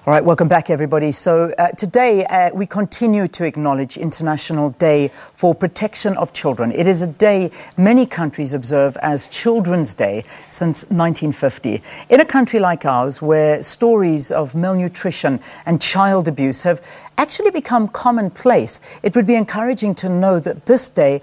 All right, welcome back, everybody. So today we continue to acknowledge International Day for Protection of Children. It is a day many countries observe as Children's Day since 1950. In a country like ours, where stories of malnutrition and child abuse have actually become commonplace, it would be encouraging to know that this day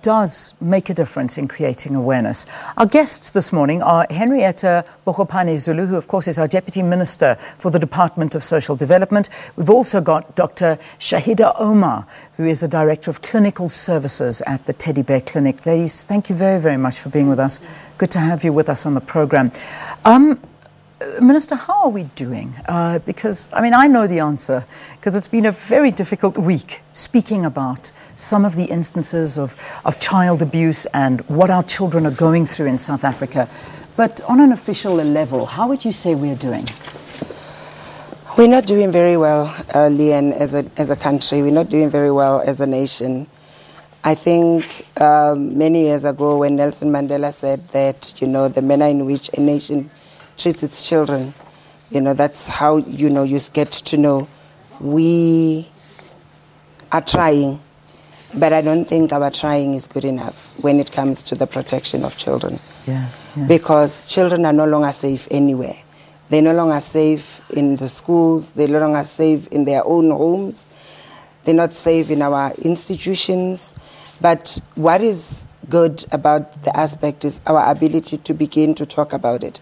does make a difference in creating awareness. Our guests this morning are Hendrietta Bogopane-Zulu, who of course is our Deputy Minister for the Department of Social Development. We've also got Dr Shaheda Omar, who is the Director of Clinical Services at the Teddy Bear Clinic. Ladies, thank you very, very much for being with us. Good to have you with us on the programme. Minister, how are we doing? Because, I mean, I know the answer, because it's been a very difficult week speaking about some of the instances of child abuse and what our children are going through in South Africa. But on an official level, how would you say we're doing? We're not doing very well, Leanne, as a country. We're not doing very well as a nation. I think many years ago when Nelson Mandela said that, you know, the manner in which a nation treats its children, you know, that's how, you know, you get to know we are trying, but I don't think our trying is good enough when it comes to the protection of children. Yeah. Because children are no longer safe anywhere. They're no longer safe in the schools, they're no longer safe in their own homes, they're not safe in our institutions. But what is good about the aspect is our ability to begin to talk about it.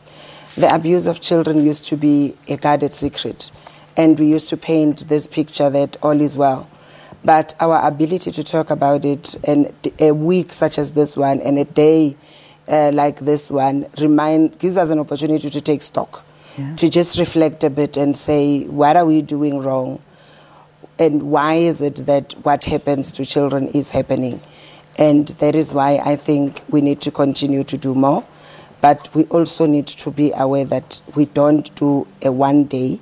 The abuse of children used to be a guarded secret, and we used to paint this picture that all is well. But our ability to talk about it, and a week such as this one and a day like this one gives us an opportunity to take stock, to just reflect a bit and say, what are we doing wrong? And why is it that what happens to children is happening? And that is why I think we need to continue to do more. But we also need to be aware that we don't do a one day,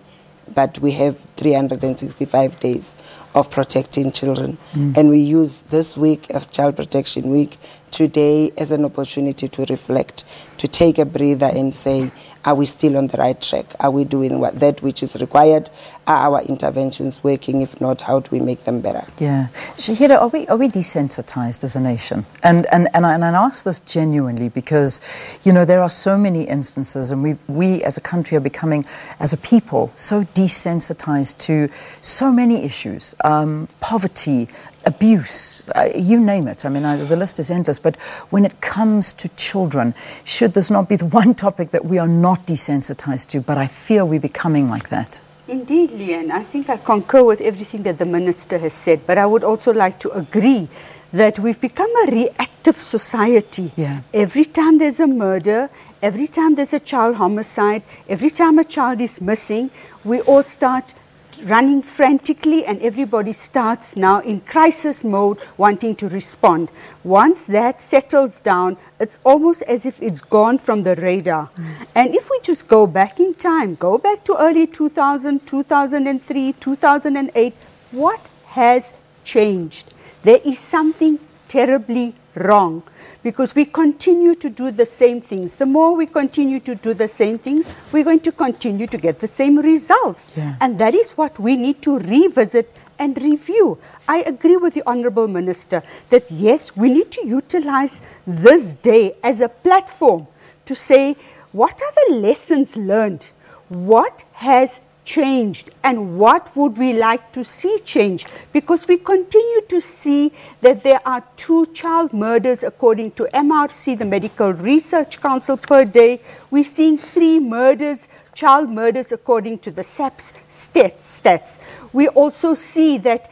but we have 365 days of protecting children. And we use this week of Child Protection Week today as an opportunity to reflect, to take a breather and say, are we still on the right track? Are we doing that which is required? Are our interventions working? If not, how do we make them better? Yeah. Shaheda, are we desensitized as a nation? And I ask this genuinely because, you know, there are so many instances, and we as a country are becoming, as a people, so desensitized to so many issues. Poverty, abuse, you name it. I mean, the list is endless. But when it comes to children, should this not be the one topic that we are not desensitized to? But I fear we're becoming like that. Indeed, Leanne. I think I concur with everything that the Minister has said. But I would also like to agree that we've become a reactive society. Yeah. Every time there's a murder, every time there's a child homicide, every time a child is missing, we all start running frantically, and everybody starts now in crisis mode wanting to respond. Once that settles down, it's almost as if it's gone from the radar. And if we just go back in time, go back to early 2000, 2003, 2008, what has changed? There is something terribly wrong, because we continue to do the same things. The more we continue to do the same things, we're going to continue to get the same results. And that is what we need to revisit and review. I agree with the Honourable Minister that yes, we need to utilize this day as a platform to say, what are the lessons learned? What has changed, and what would we like to see change? Because we continue to see that there are 2 child murders according to MRC, the Medical Research Council, per day. We're seeing 3 murders, child murders according to the SABC stats. We also see that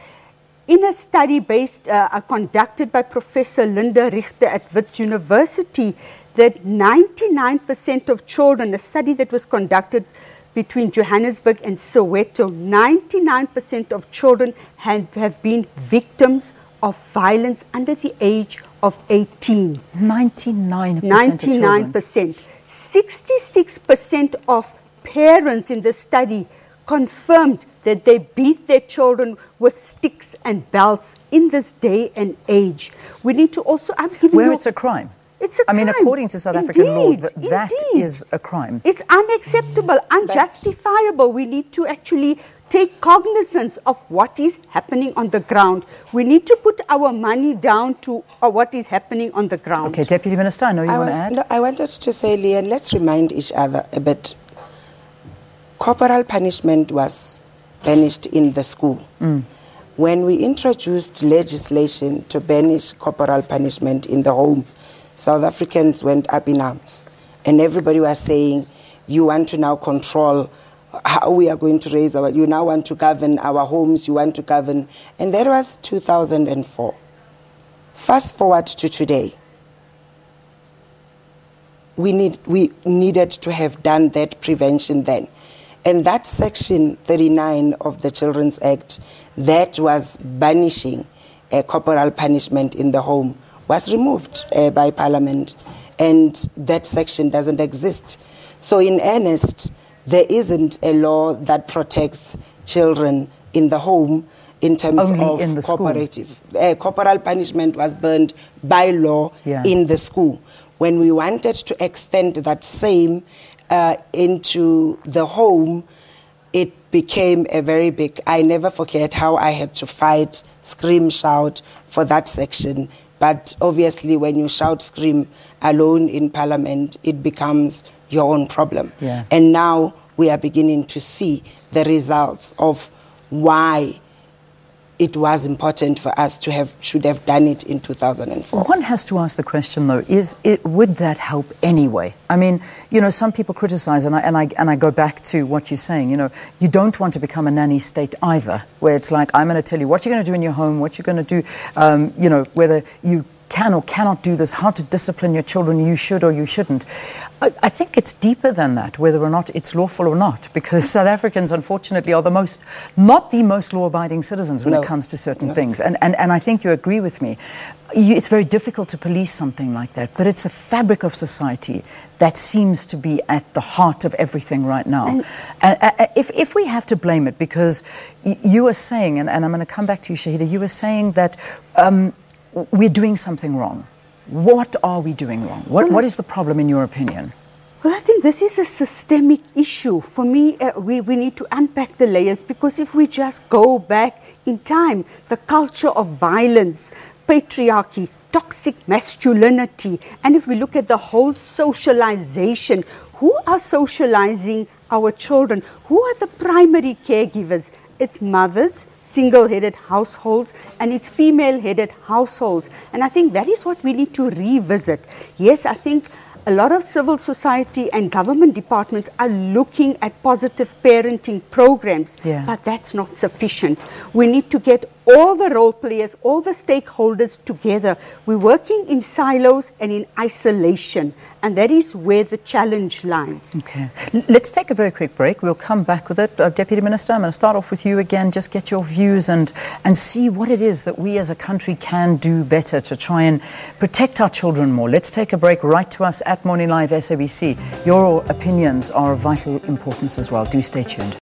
in a study conducted by Professor Linda Richter at Wits University, that 99% of children, a study that was conducted between Johannesburg and Soweto, 99% of children have been victims of violence under the age of 18. 99%. 99%. 66% of parents in the study confirmed that they beat their children with sticks and belts in this day and age. We need to also... Where it's a crime. It's a crime. I mean, according to South African law, Indeed, that indeed. is a crime. It's unacceptable, unjustifiable. We need to actually take cognizance of what is happening on the ground. We need to put our money down to what is happening on the ground. Okay, Deputy Minister, I know you want to add. No, I wanted to say, Leanne, let's remind each other a bit. Corporal punishment was banished in the school. When we introduced legislation to banish corporal punishment in the home, South Africans went up in arms. And everybody was saying, you want to now control how we are going to raise you now want to govern our homes, you want to govern. And that was 2004. Fast forward to today. We needed to have done that prevention then. And that section 39 of the Children's Act that was banishing corporal punishment in the home was removed by Parliament, and that section doesn't exist. So in earnest, there isn't a law that protects children in the home in terms Only in the cooperative. Corporal punishment was banned by law in the school. When we wanted to extend that same into the home, it became a very big, I never forget how I had to fight, scream, shout for that section. But obviously when you shout, scream alone in Parliament, it becomes your own problem. And now we are beginning to see the results of why it was important for us to should have done it in 2004. One has to ask the question, though, would that help anyway? I mean, you know, some people criticize, and I go back to what you're saying, you know, you don't want to become a nanny state either, where it's like, I'm going to tell you what you're going to do in your home, what you're going to do, you know, whether you can or cannot do this, how to discipline your children, you should or you shouldn't. I think it's deeper than that, whether or not it's lawful or not, because South Africans, unfortunately, are not the most law-abiding citizens when it comes to certain things. And I think you agree with me. It's very difficult to police something like that, but it's the fabric of society that seems to be at the heart of everything right now. And if we have to blame it, because you were saying, and I'm going to come back to you, Shaheda, you were saying that we're doing something wrong. What are we doing wrong? What is the problem in your opinion? Well, I think this is a systemic issue. For me, we need to unpack the layers, because if we just go back in time, the culture of violence, patriarchy, toxic masculinity, and if we look at the whole socialization, who are socializing our children? Who are the primary caregivers? It's mothers, single-headed households, and it's female-headed households. And I think that is what we need to revisit. Yes, I think a lot of civil society and government departments are looking at positive parenting programs, but that's not sufficient. We need to get all the role players, all the stakeholders together. We're working in silos and in isolation, and that is where the challenge lies. Okay. Let's take a very quick break. We'll come back with it. Deputy Minister, I'm going to start off with you again, just get your views and see what it is that we as a country can do better to try and protect our children more. Let's take a break. Write to us at Morning Live SABC. Your opinions are of vital importance as well. Do stay tuned.